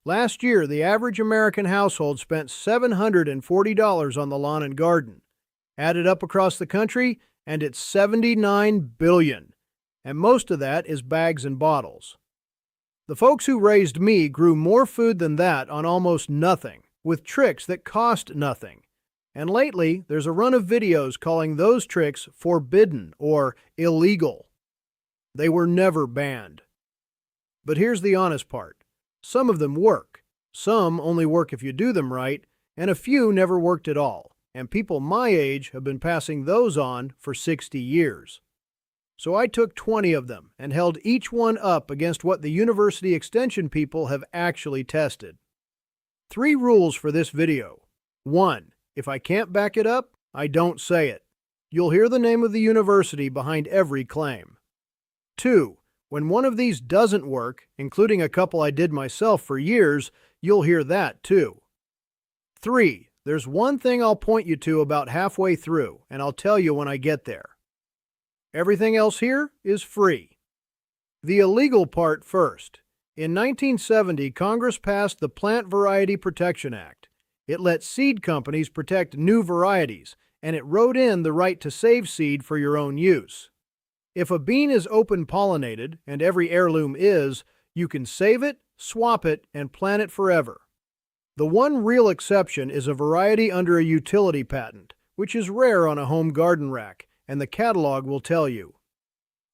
Last year, the average American household spent $740 on the lawn and garden. Add it up across the country, and it's $79 billion. And most of that is bags and bottles. The folks who raised me grew more food than that on almost nothing, with tricks that cost nothing. And lately, there's a run of videos calling those tricks forbidden or illegal. They were never banned. But here's the honest part. Some of them work. Some only work if you do them right, and a few never worked at all. And people my age have been passing those on for 60 years. So I took 20 of them and held each one up against what the university extension people have actually tested. 3 rules for this video. 1. If I can't back it up, I don't say it. You'll hear the name of the university behind every claim. 2. When one of these doesn't work, including a couple I did myself for years, you'll hear that too. 3. There's one thing I'll point you to about halfway through, and I'll tell you when I get there. Everything else here is free. The illegal part first. In 1970, Congress passed the Plant Variety Protection Act. It let seed companies protect new varieties, and it wrote in the right to save seed for your own use. If a bean is open-pollinated, and every heirloom is, you can save it, swap it, and plant it forever. The one real exception is a variety under a utility patent, which is rare on a home garden rack, and the catalog will tell you.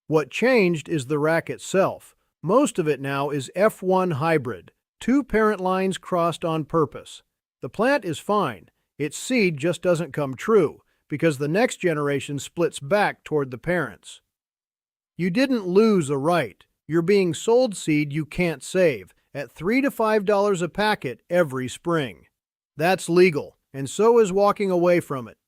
What changed is the rack itself. Most of it now is F1 hybrid, 2 parent lines crossed on purpose. The plant is fine. Its seed just doesn't come true, because the next generation splits back toward the parents. You didn't lose a right. You're being sold seed you can't save at $3 to $5 a packet every spring. That's legal, and so is walking away from it.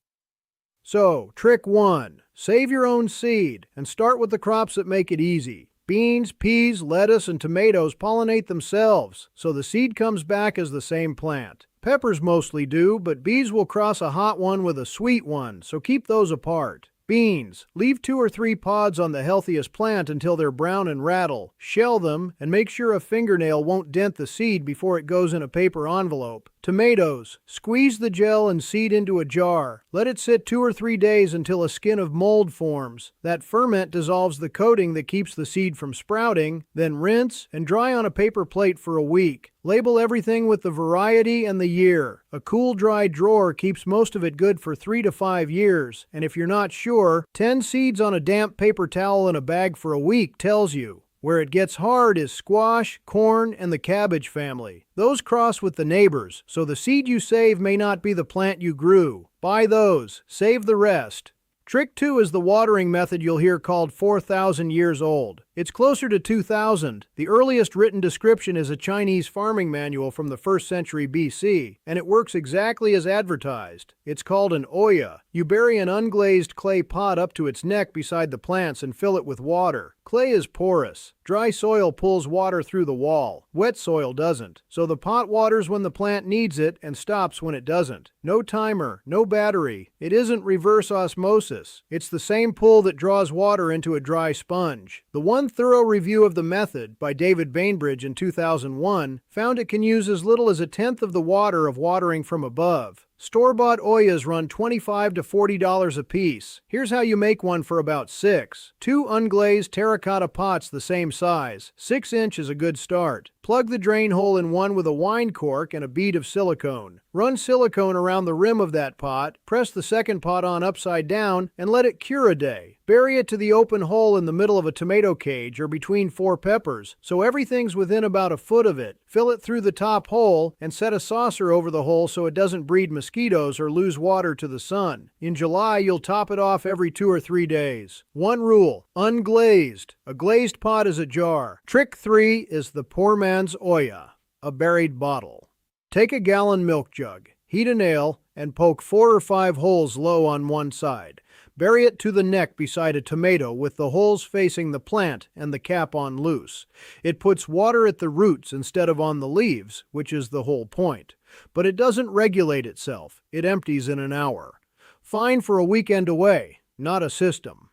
So, trick 1. Save your own seed and start with the crops that make it easy. Beans, peas, lettuce, and tomatoes pollinate themselves, so the seed comes back as the same plant. Peppers mostly do, but bees will cross a hot one with a sweet one, so keep those apart. Beans. Leave 2 or 3 pods on the healthiest plant until they're brown and rattle. Shell them, and make sure a fingernail won't dent the seed before it goes in a paper envelope. Tomatoes. Squeeze the gel and seed into a jar. Let it sit 2 or 3 days until a skin of mold forms. That ferment dissolves the coating that keeps the seed from sprouting, then rinse and dry on a paper plate for a week. Label everything with the variety and the year. A cool, dry drawer keeps most of it good for 3 to 5 years, and if you're not sure, 10 seeds on a damp paper towel in a bag for a week tells you. Where it gets hard is squash, corn, and the cabbage family. Those cross with the neighbors, so the seed you save may not be the plant you grew. Buy those. Save the rest. Trick 2 is the watering method you'll hear called 4,000 years old. It's closer to 2,000. The earliest written description is a Chinese farming manual from the 1st century BC, and it works exactly as advertised. It's called an oya. You bury an unglazed clay pot up to its neck beside the plants and fill it with water. Clay is porous. Dry soil pulls water through the wall. Wet soil doesn't. So the pot waters when the plant needs it and stops when it doesn't. No timer, no battery. It isn't reverse osmosis. It's the same pull that draws water into a dry sponge. The one thorough review of the method by David Bainbridge in 2001 found it can use as little as 1/10 of the water of watering from above. Store-bought oyas run $25 to $40 a piece. Here's how you make one for about 6. 2 unglazed terracotta pots the same size. 6-inch is a good start. Plug the drain hole in one with a wine cork and a bead of silicone. Run silicone around the rim of that pot, press the second pot on upside down, and let it cure a day. Bury it to the open hole in the middle of a tomato cage or between 4 peppers, so everything's within about a foot of it. Fill it through the top hole and set a saucer over the hole so it doesn't breed mosquitoes or lose water to the sun. In July, you'll top it off every 2 or 3 days. One rule: unglazed. A glazed pot is a jar. Trick 3 is the poor man's oya, a buried bottle. Take a gallon milk jug, heat a nail, and poke 4 or 5 holes low on one side. Bury it to the neck beside a tomato with the holes facing the plant and the cap on loose. It puts water at the roots instead of on the leaves, which is the whole point. But it doesn't regulate itself. It empties in an hour. Fine for a weekend away, not a system.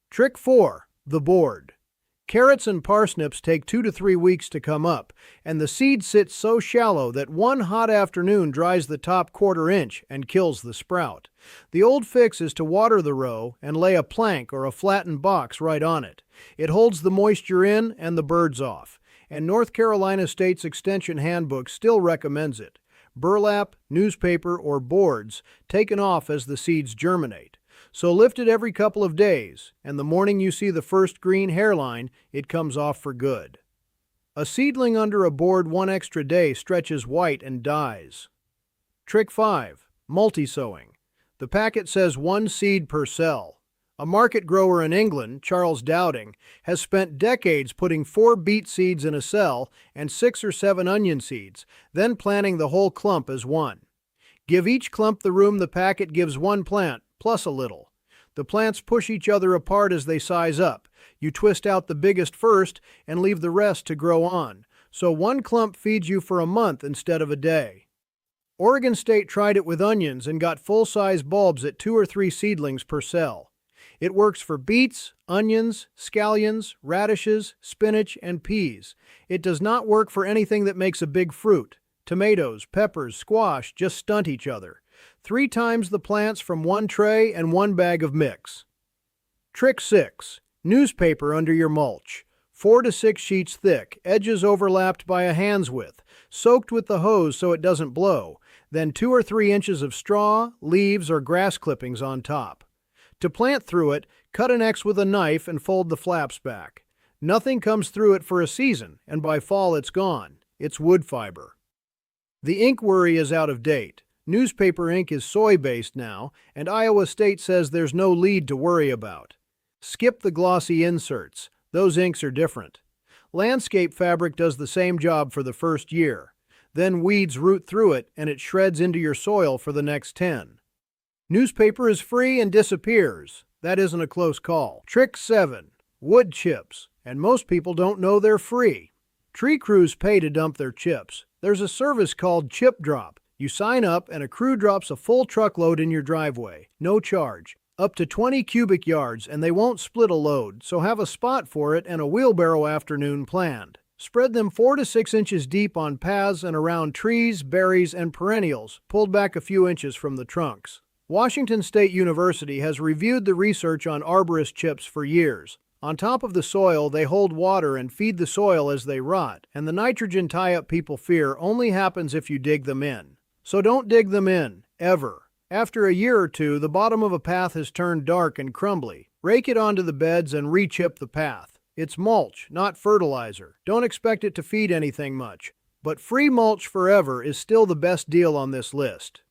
Trick 4. The board. Carrots and parsnips take 2 to 3 weeks to come up, and the seed sits so shallow that one hot afternoon dries the top quarter-inch and kills the sprout. The old fix is to water the row and lay a plank or a flattened box right on it. It holds the moisture in and the birds off, and North Carolina State's Extension Handbook still recommends it. Burlap, newspaper, or boards taken off as the seeds germinate. So lift it every couple of days, and the morning you see the first green hairline, it comes off for good. A seedling under a board 1 extra day stretches white and dies. Trick 5. Multi-sowing. The packet says 1 seed per cell. A market grower in England, Charles Dowding, has spent decades putting 4 beet seeds in a cell and 6 or 7 onion seeds, then planting the whole clump as one. Give each clump the room the packet gives one plant, plus a little. The plants push each other apart as they size up. You twist out the biggest first and leave the rest to grow on. So 1 clump feeds you for a month instead of a day. Oregon State tried it with onions and got full-size bulbs at 2 or 3 seedlings per cell. It works for beets, onions, scallions, radishes, spinach, and peas. It does not work for anything that makes a big fruit. Tomatoes, peppers, squash just stunt each other. 3 times the plants from 1 tray and 1 bag of mix. Trick 6. Newspaper under your mulch. 4 to 6 sheets thick, edges overlapped by a hand's width, soaked with the hose so it doesn't blow, then 2 or 3 inches of straw, leaves, or grass clippings on top. To plant through it, cut an X with a knife and fold the flaps back. Nothing comes through it for a season, and by fall it's gone. It's wood fiber. The ink worry is out of date. Newspaper ink is soy-based now, and Iowa State says there's no lead to worry about. Skip the glossy inserts. Those inks are different. Landscape fabric does the same job for the first year. Then weeds root through it, and it shreds into your soil for the next 10. Newspaper is free and disappears. That isn't a close call. Trick 7. Wood chips. And most people don't know they're free. Tree crews pay to dump their chips. There's a service called ChipDrop. You sign up and a crew drops a full truckload in your driveway. No charge. Up to 20 cubic yards, and they won't split a load, so have a spot for it and a wheelbarrow afternoon planned. Spread them 4 to 6 inches deep on paths and around trees, berries, and perennials, pulled back a few inches from the trunks. Washington State University has reviewed the research on arborist chips for years. On top of the soil, they hold water and feed the soil as they rot, and the nitrogen tie-up people fear only happens if you dig them in. So don't dig them in, ever. After a year or two, the bottom of a path has turned dark and crumbly. Rake it onto the beds and re-chip the path. It's mulch, not fertilizer. Don't expect it to feed anything much. But free mulch forever is still the best deal on this list.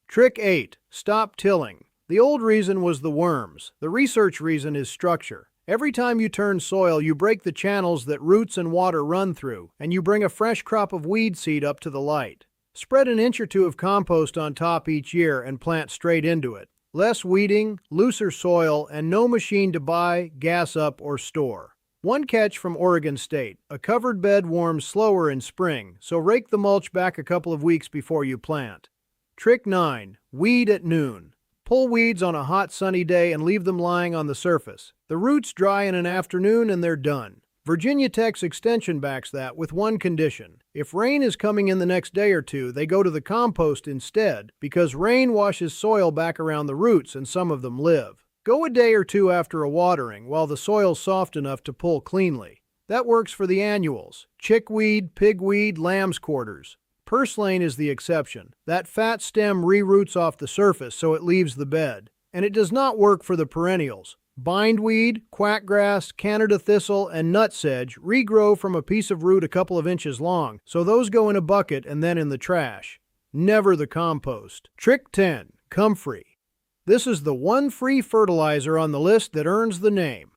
Trick 8. Stop tilling. The old reason was the worms. The research reason is structure. Every time you turn soil, you break the channels that roots and water run through, and you bring a fresh crop of weed seed up to the light. Spread an inch or 2 of compost on top each year and plant straight into it. Less weeding, looser soil, and no machine to buy, gas up, or store. One catch from Oregon State: a covered bed warms slower in spring, so rake the mulch back a couple of weeks before you plant. Trick 9. Weed at noon. Pull weeds on a hot sunny day and leave them lying on the surface. The roots dry in an afternoon and they're done. Virginia Tech's extension backs that with one condition. If rain is coming in the next day or two, they go to the compost instead, because rain washes soil back around the roots and some of them live. Go a day or two after a watering while the soil's soft enough to pull cleanly. That works for the annuals: chickweed, pigweed, lamb's quarters. Purslane is the exception. That fat stem re-roots off the surface so it leaves the bed. And it does not work for the perennials. Bindweed, quackgrass, Canada thistle, and nutsedge regrow from a piece of root a couple of inches long, so those go in a bucket and then in the trash. Never the compost. Trick 10. Comfrey. This is the one free fertilizer on the list that earns the name.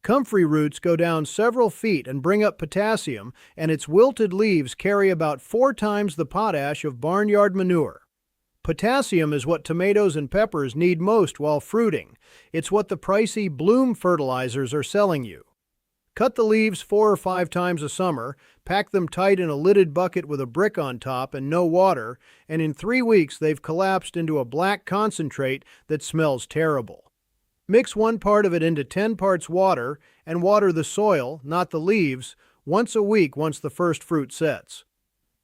Comfrey roots go down several feet and bring up potassium, and its wilted leaves carry about 4 times the potash of barnyard manure. Potassium is what tomatoes and peppers need most while fruiting. It's what the pricey bloom fertilizers are selling you. Cut the leaves 4 or 5 times a summer, pack them tight in a lidded bucket with a brick on top and no water, and in 3 weeks they've collapsed into a black concentrate that smells terrible. Mix 1 part of it into 10 parts water and water the soil, not the leaves, once a week once the first fruit sets.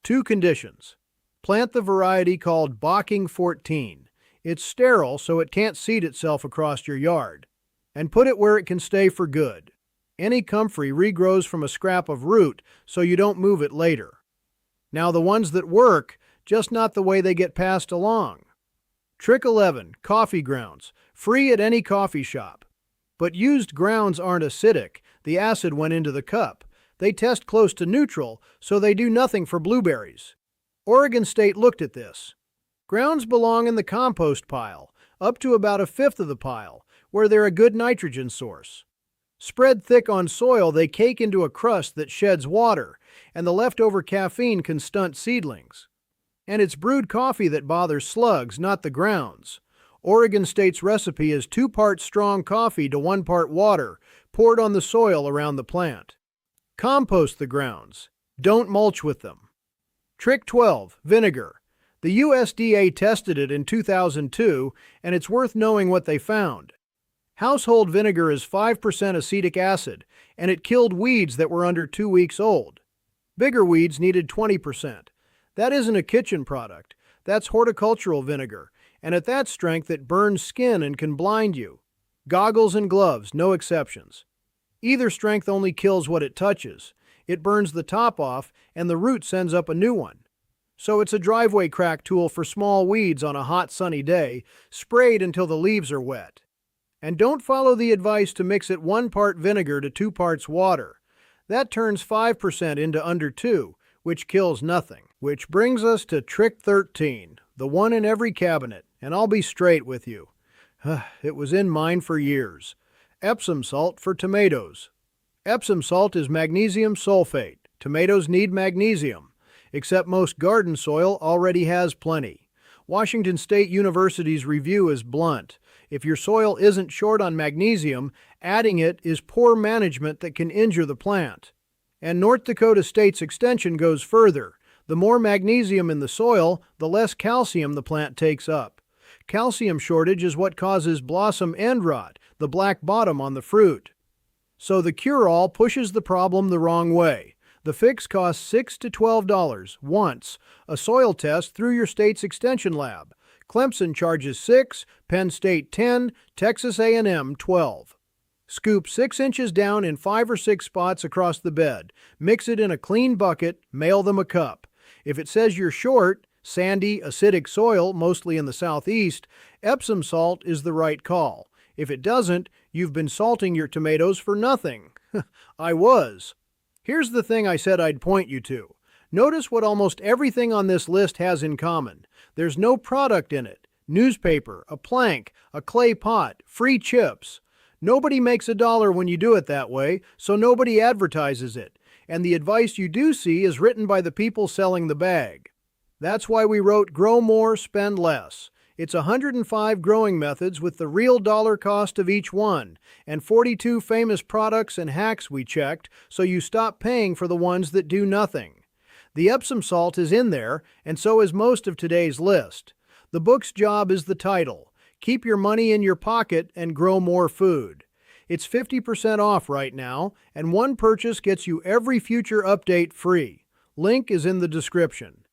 2 conditions. Plant the variety called Biochar 14. It's sterile so it can't seed itself across your yard. And put it where it can stay for good. Any Comfrey regrows from a scrap of root so you don't move it later. Now the ones that work, just not the way they get passed along. Trick 11. Coffee grounds. Free at any coffee shop. But used grounds aren't acidic. The acid went into the cup. They test close to neutral, so they do nothing for blueberries. Oregon State looked at this. Grounds belong in the compost pile, up to about a fifth of the pile, where they're a good nitrogen source. Spread thick on soil, they cake into a crust that sheds water, and the leftover caffeine can stunt seedlings. And it's brewed coffee that bothers slugs, not the grounds. Oregon State's recipe is 2 parts strong coffee to 1 part water, poured on the soil around the plant. Compost the grounds. Don't mulch with them. Trick 12. Vinegar. The USDA tested it in 2002, and it's worth knowing what they found. Household vinegar is 5% acetic acid, and it killed weeds that were under 2 weeks old. Bigger weeds needed 20%. That isn't a kitchen product. That's horticultural vinegar, and at that strength it burns skin and can blind you. Goggles and gloves, no exceptions. Either strength only kills what it touches. It burns the top off, and the root sends up a new one. So it's a driveway crack tool for small weeds on a hot sunny day, sprayed until the leaves are wet. And don't follow the advice to mix it 1 part vinegar to 2 parts water. That turns 5% into under 2, which kills nothing. Which brings us to trick 13, the one in every cabinet, and I'll be straight with you. It was in mine for years. Epsom salt for tomatoes. Epsom salt is magnesium sulfate. Tomatoes need magnesium, except most garden soil already has plenty. Washington State University's review is blunt. If your soil isn't short on magnesium, adding it is poor management that can injure the plant. And North Dakota State's extension goes further. The more magnesium in the soil, the less calcium the plant takes up. Calcium shortage is what causes blossom end rot, the black bottom on the fruit. So the cure-all pushes the problem the wrong way. The fix costs $6 to $12 once, a soil test through your state's extension lab. Clemson charges $6, Penn State $10, Texas A&M $12. Scoop 6 inches down in 5 or 6 spots across the bed. Mix it in a clean bucket, mail them a cup. If it says you're short, sandy, acidic soil, mostly in the southeast, Epsom salt is the right call. If it doesn't, you've been salting your tomatoes for nothing. I was. Here's the thing I said I'd point you to. Notice what almost everything on this list has in common. There's no product in it. Newspaper, a plank, a clay pot, free chips. Nobody makes $1 when you do it that way, so nobody advertises it. And the advice you do see is written by the people selling the bag. That's why we wrote Grow More, Spend Less. It's 105 growing methods with the real dollar cost of each one, and 42 famous products and hacks we checked, so you stop paying for the ones that do nothing. The Epsom salt is in there, and so is most of today's list. The book's job is the title. Keep your money in your pocket and grow more food. It's 50% off right now, and one purchase gets you every future update free. Link is in the description.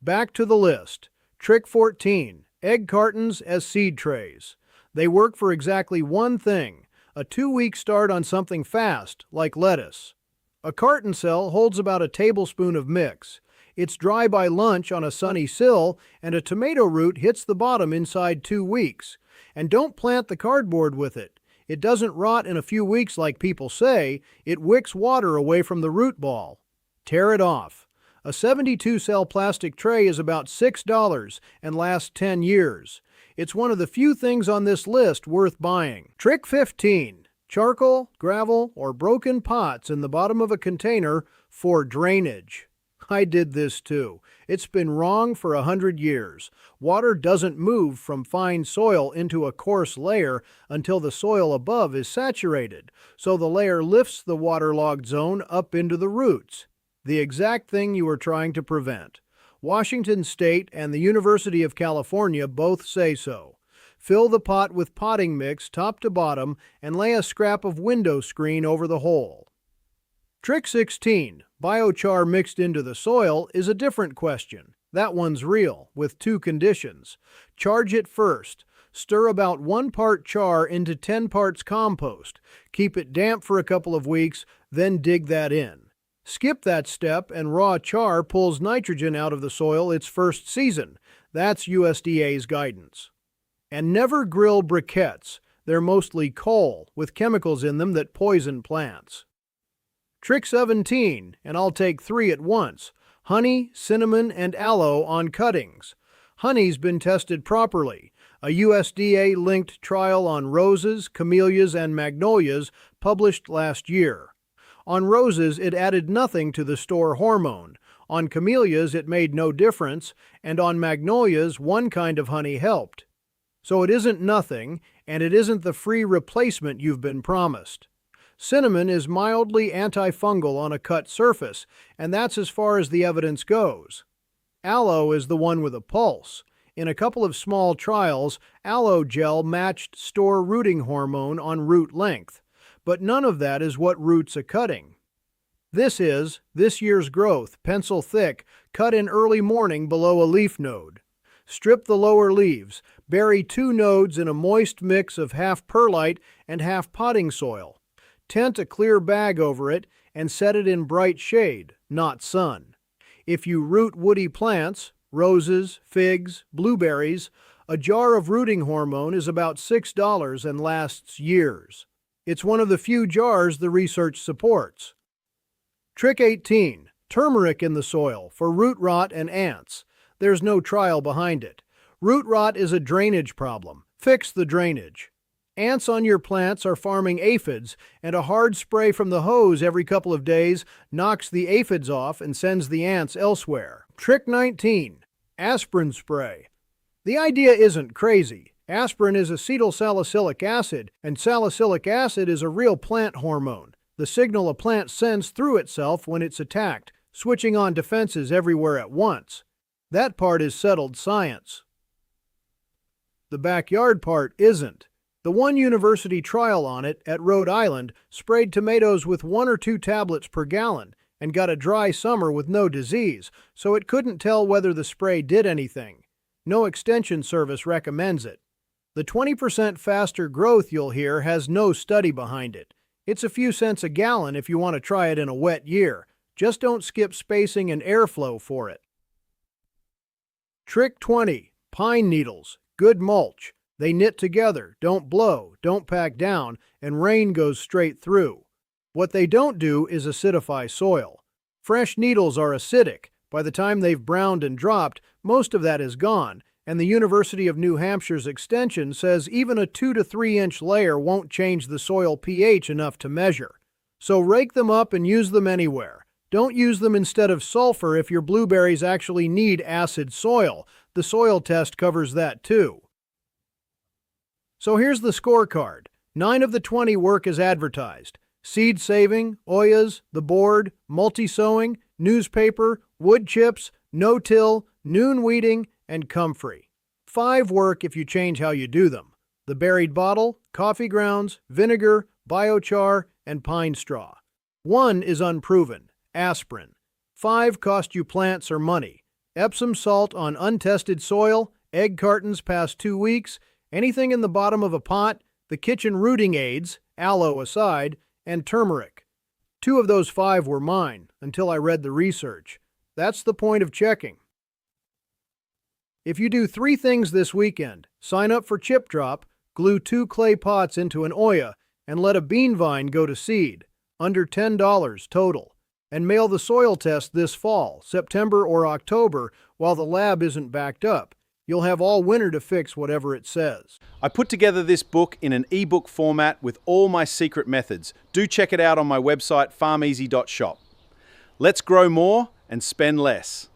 Back to the list. Trick 14. Egg cartons as seed trays. They work for exactly one thing, a 2-week start on something fast, like lettuce. A carton cell holds about a tablespoon of mix. It's dry by lunch on a sunny sill, and a tomato root hits the bottom inside 2 weeks. And don't plant the cardboard with it. It doesn't rot in a few weeks like people say, it wicks water away from the root ball. Tear it off. A 72-cell plastic tray is about $6 and lasts 10 years. It's one of the few things on this list worth buying. Trick 15. Charcoal, gravel, or broken pots in the bottom of a container for drainage. I did this too. It's been wrong for 100 years. Water doesn't move from fine soil into a coarse layer until the soil above is saturated, so the layer lifts the waterlogged zone up into the roots. The exact thing you are trying to prevent. Washington State and the University of California both say so. Fill the pot with potting mix top to bottom and lay a scrap of window screen over the hole. Trick 16, biochar mixed into the soil, is a different question. That one's real, with 2 conditions. Charge it first. Stir about 1 part char into 10 parts compost. Keep it damp for a couple of weeks, then dig that in. Skip that step and raw char pulls nitrogen out of the soil its first season. That's USDA's guidance. And never grill briquettes. They're mostly coal, with chemicals in them that poison plants. Trick 17, and I'll take 3 at once. Honey, cinnamon, and aloe on cuttings. Honey's been tested properly. A USDA-linked trial on roses, camellias, and magnolias published last year. On roses, it added nothing to the store hormone. On camellias, it made no difference, and on magnolias, one kind of honey helped. So it isn't nothing, and it isn't the free replacement you've been promised. Cinnamon is mildly antifungal on a cut surface, and that's as far as the evidence goes. Aloe is the one with a pulse. In a couple of small trials, aloe gel matched store rooting hormone on root length, but none of that is what roots a cutting. This year's growth, pencil thick, cut in early morning below a leaf node. Strip the lower leaves, bury 2 nodes in a moist mix of half perlite and half potting soil. Tent a clear bag over it and set it in bright shade, not sun. If you root woody plants, roses, figs, blueberries, a jar of rooting hormone is about $6 and lasts years. It's one of the few jars the research supports. Trick 18, turmeric in the soil for root rot and ants. There's no trial behind it. Root rot is a drainage problem. Fix the drainage. Ants on your plants are farming aphids, and a hard spray from the hose every couple of days knocks the aphids off and sends the ants elsewhere. Trick 19, aspirin spray. The idea isn't crazy. Aspirin is acetylsalicylic acid, and salicylic acid is a real plant hormone, the signal a plant sends through itself when it's attacked, switching on defenses everywhere at once. That part is settled science. The backyard part isn't. The one university trial on it at Rhode Island sprayed tomatoes with 1 or 2 tablets per gallon and got a dry summer with no disease, so it couldn't tell whether the spray did anything. No extension service recommends it. The 20% faster growth you'll hear has no study behind it. It's a few cents a gallon if you want to try it in a wet year. Just don't skip spacing and airflow for it. Trick 20, pine needles, good mulch. They knit together, don't blow, don't pack down, and rain goes straight through. What they don't do is acidify soil. Fresh needles are acidic. By the time they've browned and dropped, most of that is gone, and the University of New Hampshire's extension says even a 2 to 3 inch layer won't change the soil pH enough to measure. So rake them up and use them anywhere. Don't use them instead of sulfur if your blueberries actually need acid soil. The soil test covers that too. So here's the scorecard. 9 of the 20 work as advertised. Seed saving, Ollas, the board, multi-sowing, newspaper, wood chips, no-till, noon weeding, and Comfrey. 5 work if you change how you do them. The buried bottle, coffee grounds, vinegar, biochar, and pine straw. 1 is unproven, aspirin. 5 cost you plants or money. Epsom salt on untested soil, egg cartons past 2 weeks, anything in the bottom of a pot, the kitchen rooting aids, aloe aside, and turmeric. 2 of those 5 were mine until I read the research. That's the point of checking. If you do 3 things this weekend, sign up for ChipDrop, glue 2 clay pots into an Olla, and let a bean vine go to seed, under $10 total, and mail the soil test this fall, September or October, while the lab isn't backed up. You'll have all winter to fix whatever it says. I put together this book in an ebook format with all my secret methods. Do check it out on my website, farmeasy.shop. Let's grow more and spend less.